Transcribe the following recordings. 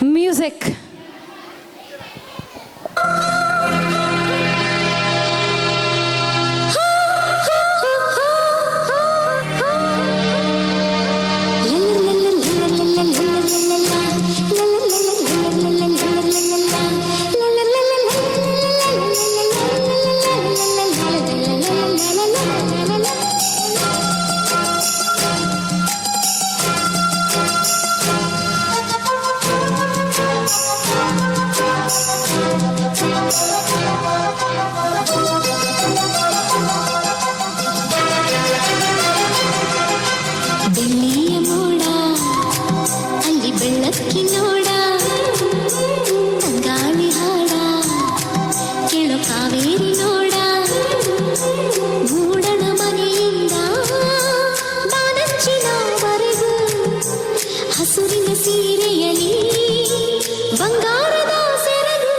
Music. ಹಸುರಿನ ಸೀರೆಯಲಿ ಬಂಗಾರದ ಸೆರಗು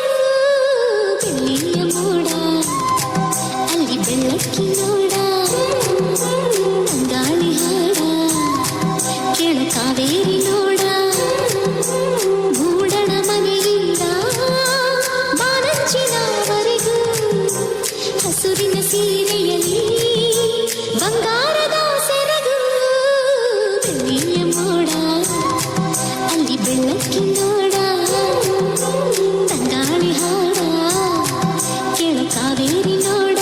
ಬೆಳ್ಳಿಯ ಮೋಡ ಅಲ್ಲಿ ಬೆಳ್ಳಕ್ಕಿ ನೋಡ ಗಾಳಿ ಹಾಡ ಕೇಳು ಕಾವೇರಿ ನೋಡ ಮೂಡಣ ಮನೆಯಿಂದ ಬಾನಂಚಿನವರೆಗೂ ಹಸುರಿನ ಸೀರೆಯಲಿ ಬಂಗಾರದ ಸೆರಗು ಬೆಳ್ಳಿಯ ಮೋಡ ಅಲ್ಲಿ ಬೆಳ್ಳಕ್ಕಿ ನೋಡ ತಂಗಾಳಿ ಹಾಡ ಕೇಳು ಕಾವೇರಿ ನೋಡ.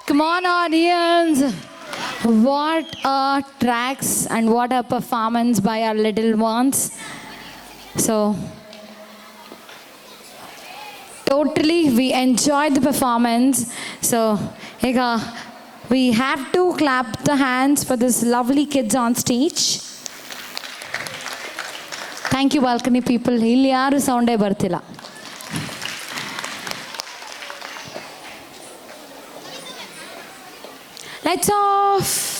Come on, audience. What a tracks and what a performance by our little ones. So, totally we enjoyed the performance. So, we have to clap the hands for this lovely kids on stage. Thank you, balcony people. Illi yaru sound e bartilla. Lights off.